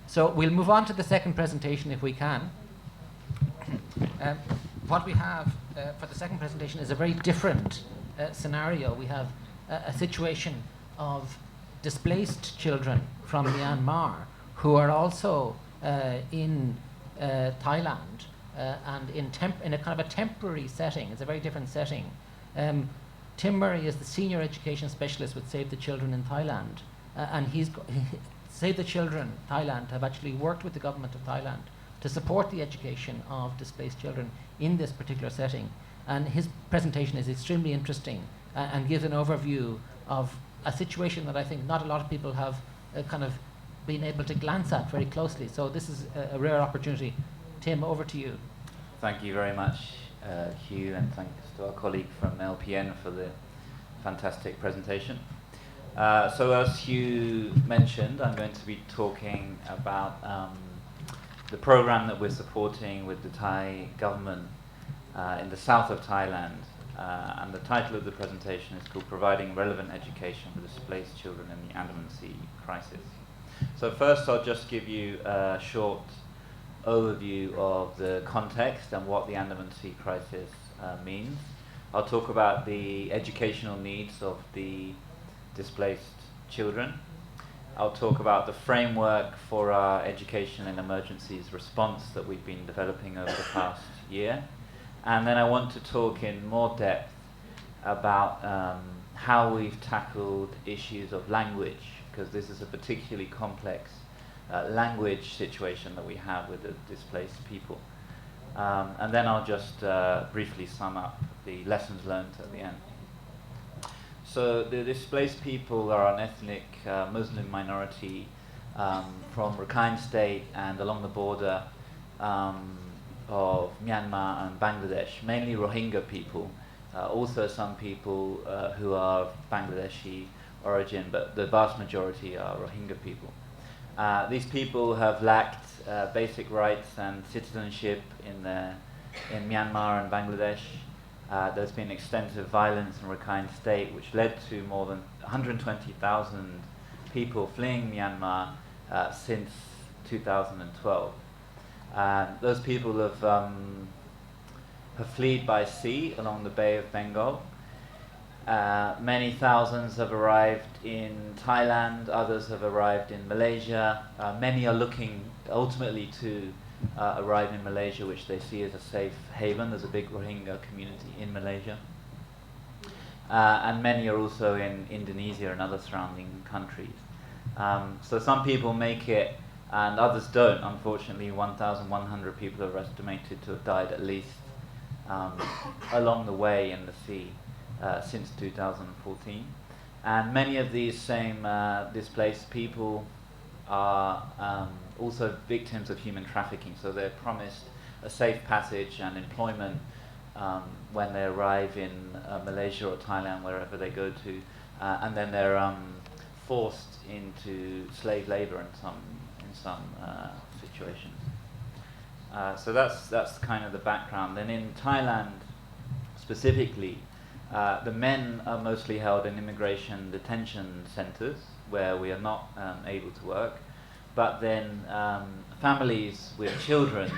So we'll move on to the second presentation if we can. What we have for the second presentation is a very different scenario. We have a situation of displaced children from Myanmar who are also in Thailand and in a kind of a temporary setting. It's a very different setting. Tim Murray is the senior education specialist with Save the Children in Thailand, and Save the Children Thailand have actually worked with the government of Thailand to support the education of displaced children in this particular setting. And his presentation is extremely interesting and gives an overview of a situation that I think not a lot of people have kind of been able to glance at very closely. So this is a rare opportunity. Tim, over to you. Thank you very much, Hugh, and thanks to our colleague from LPN for the fantastic presentation. So as Hugh mentioned, I'm going to be talking about the program that we're supporting with the Thai government in the south of Thailand. And the title of the presentation is called Providing Relevant Education for Displaced Children in the Andaman Sea Crisis. So first I'll just give you a short overview of the context and what the Andaman Sea Crisis means. I'll talk about the educational needs of the displaced children. I'll talk about the framework for our education and emergencies response that we've been developing over the past year. And then I want to talk in more depth about how we've tackled issues of language, because this is a particularly complex language situation that we have with the displaced people. And then I'll just briefly sum up the lessons learned at the end. So the displaced people are an ethnic Muslim minority from Rakhine State and along the border of Myanmar and Bangladesh, mainly Rohingya people, also some people who are of Bangladeshi origin, but the vast majority are Rohingya people. These people have lacked basic rights and citizenship in Myanmar and Bangladesh. There's been extensive violence in Rakhine State, which led to more than 120,000 people fleeing Myanmar since 2012. Those people have fled by sea along the Bay of Bengal. Many thousands have arrived in Thailand, others have arrived in Malaysia. Many are looking ultimately to arrive in Malaysia, which they see as a safe haven. There's a big Rohingya community in Malaysia. And many are also in Indonesia and other surrounding countries. So some people make it and others don't. Unfortunately, 1,100 people are estimated to have died at least along the way in the sea since 2014. And many of these same displaced people are also victims of human trafficking. So they're promised a safe passage and employment when they arrive in Malaysia or Thailand, wherever they go to, and then they're forced into slave labor in some situations. So that's kind of the background. And in Thailand specifically, the men are mostly held in immigration detention centers where we are not able to work. But then families with children,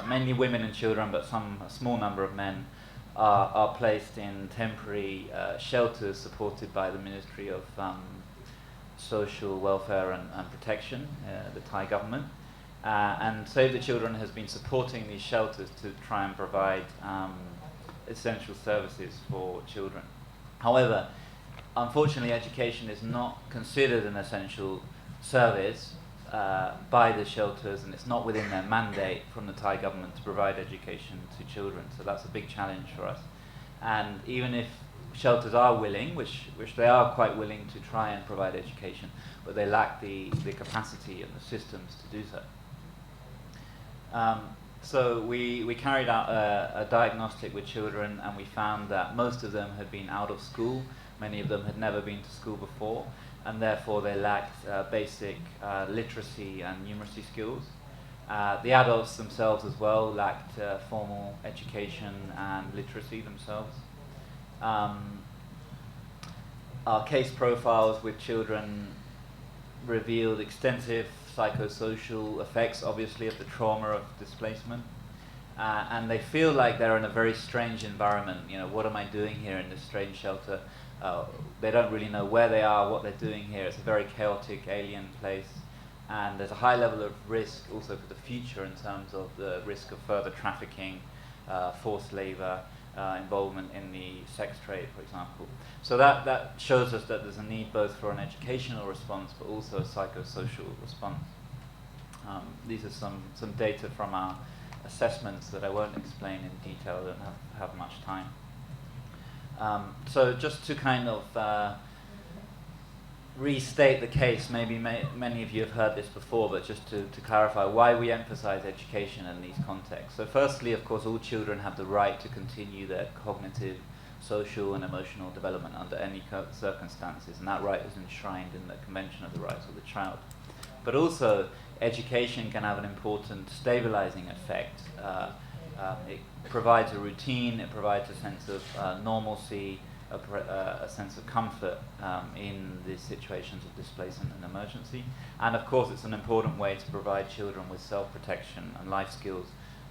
mainly women and children, but a small number of men, are placed in temporary shelters supported by the Ministry of Social Welfare and Protection, the Thai government. And Save the Children has been supporting these shelters to try and provide essential services for children. However, unfortunately, education is not considered an essential service by the shelters, and it's not within their mandate from the Thai government to provide education to children. So that's a big challenge for us. And even if shelters are willing, which they are quite willing to try and provide education, but they lack the capacity and the systems to do so. So we carried out a diagnostic with children, and we found that most of them had been out of school. Many of them had never been to school before, and therefore they lacked basic literacy and numeracy skills. The adults themselves as well lacked formal education and literacy themselves. Our case profiles with children revealed extensive psychosocial effects, obviously, of the trauma of displacement. And they feel like they're in a very strange environment. You know, what am I doing here in this strange shelter? They don't really know where they are, what they're doing here. It's a very chaotic, alien place. And there's a high level of risk also for the future in terms of the risk of further trafficking, forced labor, involvement in the sex trade, for example. So that shows us that there's a need both for an educational response but also a psychosocial response. These are some data from our assessments that I won't explain in detail, I don't have much time. So just to kind of restate the case, maybe many of you have heard this before, but just to clarify why we emphasize education in these contexts. So firstly, of course, all children have the right to continue their cognitive, social and emotional development under any circumstances, and that right is enshrined in the Convention of the Rights of the Child. But also, education can have an important stabilizing effect. It provides a routine, it provides a sense of normalcy, a sense of comfort in these situations of displacement and emergency. And of course it's an important way to provide children with self-protection and life skills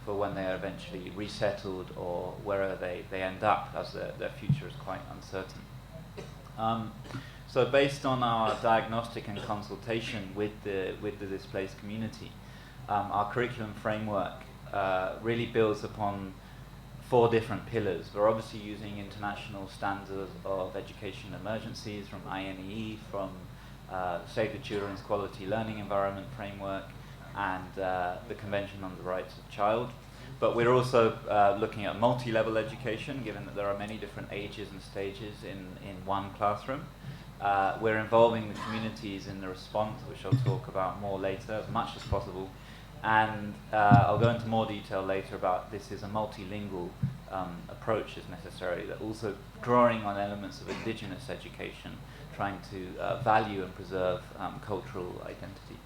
for when they are eventually resettled or wherever they end up, as their future is quite uncertain. So based on our diagnostic and consultation with the displaced community, our curriculum framework really builds upon 4 different pillars. We're obviously using international standards of education emergencies from INEE, from Save the Children's Quality Learning Environment Framework, and the Convention on the Rights of the Child. But we're also looking at multi-level education, given that there are many different ages and stages in one classroom. We're involving the communities in the response, which I'll talk about more later, as much as possible. And I'll go into more detail later about this is a multilingual approach is necessary, that also drawing on elements of indigenous education, trying to value and preserve cultural identity.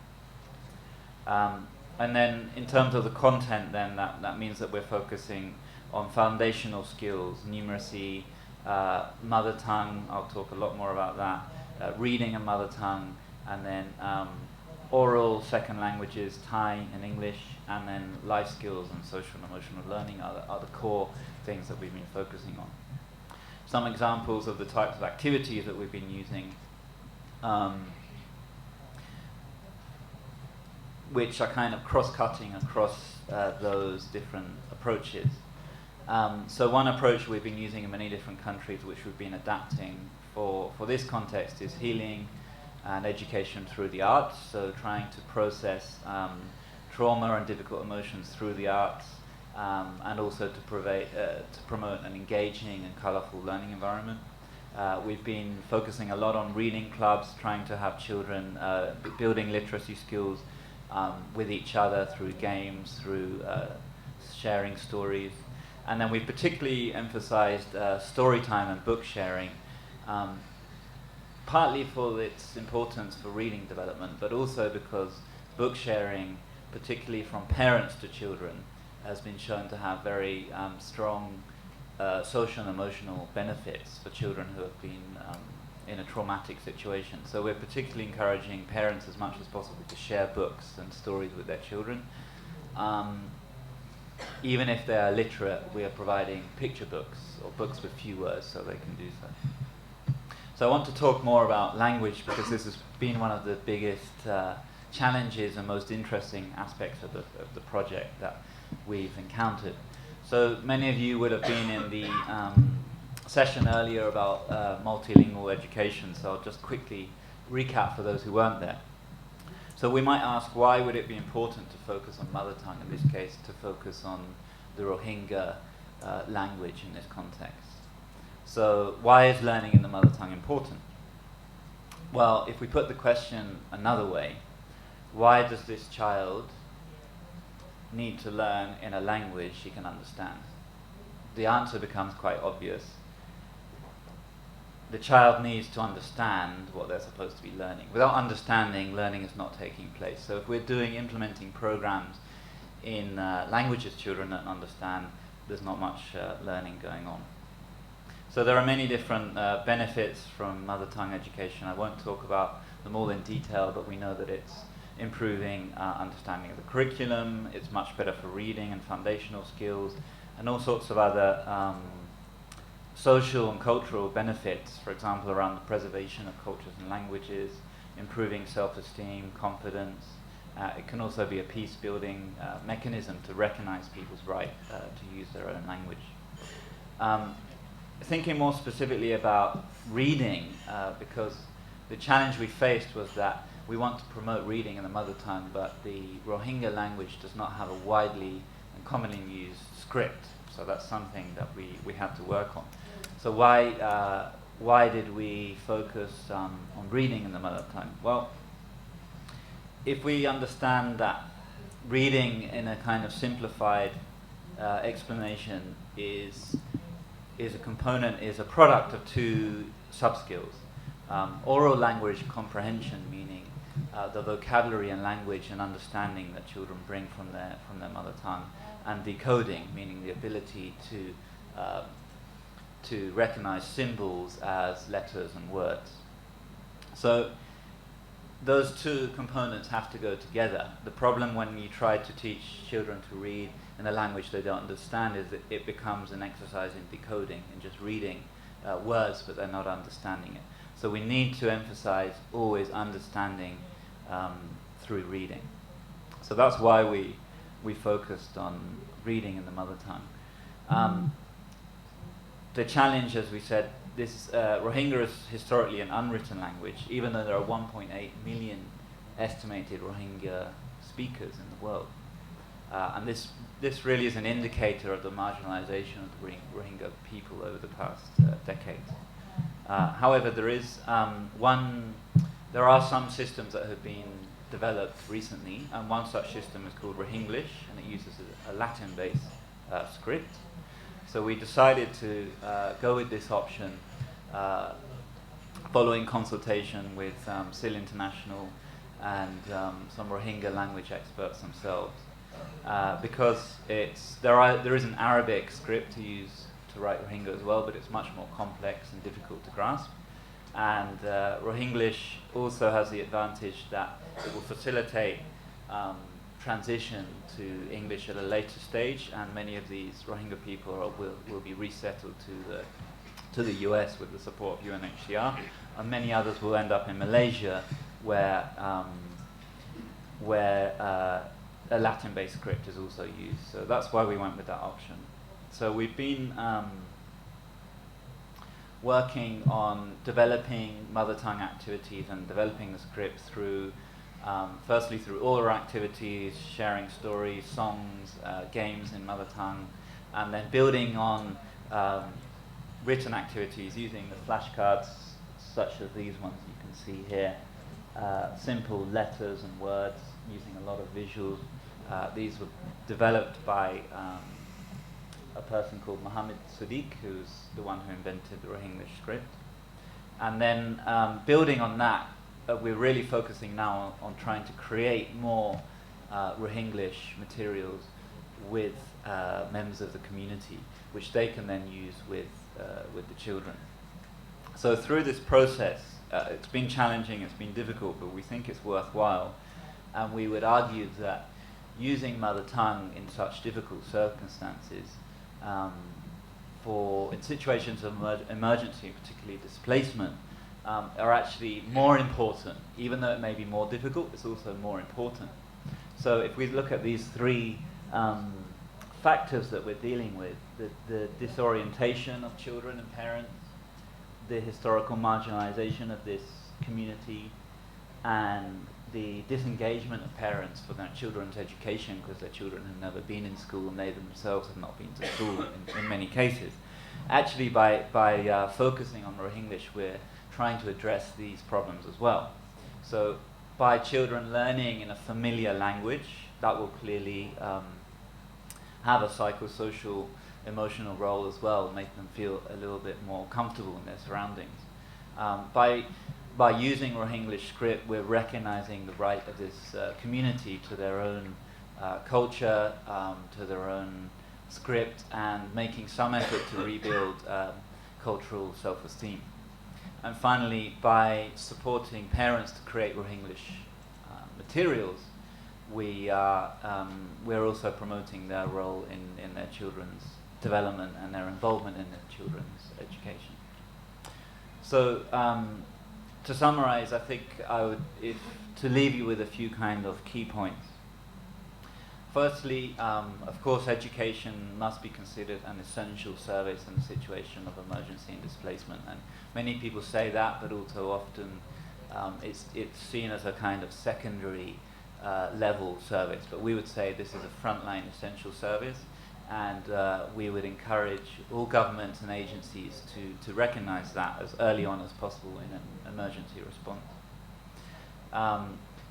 And then in terms of the content, then that means that we're focusing on foundational skills, numeracy, mother tongue, I'll talk a lot more about that, reading and mother tongue, and then oral second languages, Thai and English, and then life skills and social and emotional learning are the core things that we've been focusing on. Some examples of the types of activities that we've been using, which are kind of cross-cutting across those different approaches. So one approach we've been using in many different countries, which we've been adapting for this context, is healing and education through the arts, so trying to process trauma and difficult emotions through the arts, and also to promote an engaging and colourful learning environment. We've been focusing a lot on reading clubs, trying to have children building literacy skills with each other through games, through sharing stories. And then we've particularly emphasized story time and book sharing, partly for its importance for reading development, but also because book sharing, particularly from parents to children, has been shown to have very strong social and emotional benefits for children who have been in a traumatic situation. So we're particularly encouraging parents as much as possible to share books and stories with their children. Even if they are literate, we are providing picture books or books with few words so they can do so. So I want to talk more about language because this has been one of the biggest challenges and most interesting aspects of the project that we've encountered. So many of you would have been in the session earlier about multilingual education, so I'll just quickly recap for those who weren't there. So we might ask, why would it be important to focus on mother tongue, in this case, to focus on the Rohingya language in this context? So why is learning in the mother tongue important? Well, if we put the question another way, why does this child need to learn in a language she can understand? The answer becomes quite obvious. The child needs to understand what they're supposed to be learning. Without understanding, learning is not taking place. So if we're implementing programs in languages children don't understand, there's not much learning going on. So there are many different benefits from mother tongue education. I won't talk about them all in detail, but we know that it's improving understanding of the curriculum. It's much better for reading and foundational skills, and all sorts of other social and cultural benefits, for example, around the preservation of cultures and languages, improving self-esteem, confidence. It can also be a peace-building mechanism to recognize people's right to use their own language. Thinking more specifically about reading, because the challenge we faced was that we want to promote reading in the mother tongue, but the Rohingya language does not have a widely and commonly used script. So that's something that we had to work on. So why did we focus on reading in the mother tongue? Well, if we understand that reading in a kind of simplified explanation is a product of two sub-skills. Oral language comprehension, meaning the vocabulary and language and understanding that children bring from their mother tongue, and decoding, meaning the ability to recognize symbols as letters and words. So those two components have to go together. The problem when you try to teach children to read in a language they don't understand is that it becomes an exercise in decoding and just reading words, but they're not understanding it. So we need to emphasize always understanding through reading. So that's why we focused on reading in the mother tongue. The challenge, as we said, this Rohingya is historically an unwritten language, even though there are 1.8 million estimated Rohingya speakers in the world. And this really is an indicator of the marginalization of the Rohingya people over the past decades. However, there are some systems that have been developed recently, and one such system is called Rohingyalish, and it uses a Latin-based script. So we decided to go with this option following consultation with SIL International and some Rohingya language experts themselves, because there is an Arabic script to use to write Rohingya as well, but it's much more complex and difficult to grasp. And Rohingyalish also has the advantage that it will facilitate transition to English at a later stage, and many of these Rohingya people will be resettled to the US with the support of UNHCR, and many others will end up in Malaysia, where a Latin-based script is also used. So that's why we went with that option. So we've been working on developing mother tongue activities and developing the script through firstly through all our activities, sharing stories, songs, games in mother tongue, and then building on written activities using the flashcards such as these ones you can see here, simple letters and words using a lot of visuals. These were developed by a person called Mohammed Sadiq, who's the one who invented the Rohingyalish script. And then building on that, we're really focusing now on trying to create more Rohingyalish materials with members of the community, which they can then use with the children. So through this process, it's been challenging, it's been difficult, but we think it's worthwhile. And we would argue that using mother tongue in such difficult circumstances, in situations of emergency, particularly displacement, are actually more important. Even though it may be more difficult, it's also more important. So if we look at these three factors that we're dealing with, the disorientation of children and parents, the historical marginalization of this community, and the disengagement of parents for their children's education because their children have never been in school and they themselves have not been to school in many cases. Actually, by focusing on Rohingyalish, we're trying to address these problems as well. So by children learning in a familiar language, that will clearly have a psychosocial emotional role as well, make them feel a little bit more comfortable in their surroundings. By using Rohingyalish script, we're recognizing the right of this community to their own culture, to their own script, and making some effort to rebuild cultural self-esteem. And finally, by supporting parents to create Rohingyalish materials, we're also promoting their role in their children's development and their involvement in their children's education. So to summarize, I think to leave you with a few kind of key points. Firstly, of course, education must be considered an essential service in a situation of emergency and displacement. And many people say that, but also often it's seen as a kind of secondary level service. But we would say this is a frontline essential service, and we would encourage all governments and agencies to recognize that as early on as possible in an emergency response.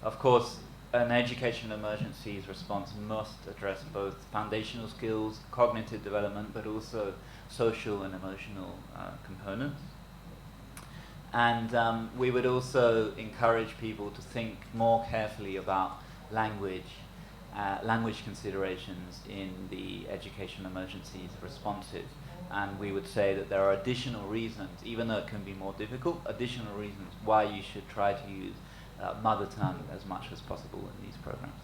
Of course, an education emergencies response must address both foundational skills, cognitive development, but also social and emotional components. And we would also encourage people to think more carefully about language considerations in the education emergencies responses. And we would say that there are additional reasons, even though it can be more difficult, additional reasons why you should try to use mother tongue as much as possible in these programs.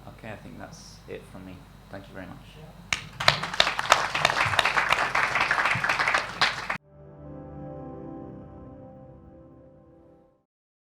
Okay, I think that's it from me. Thank you very much.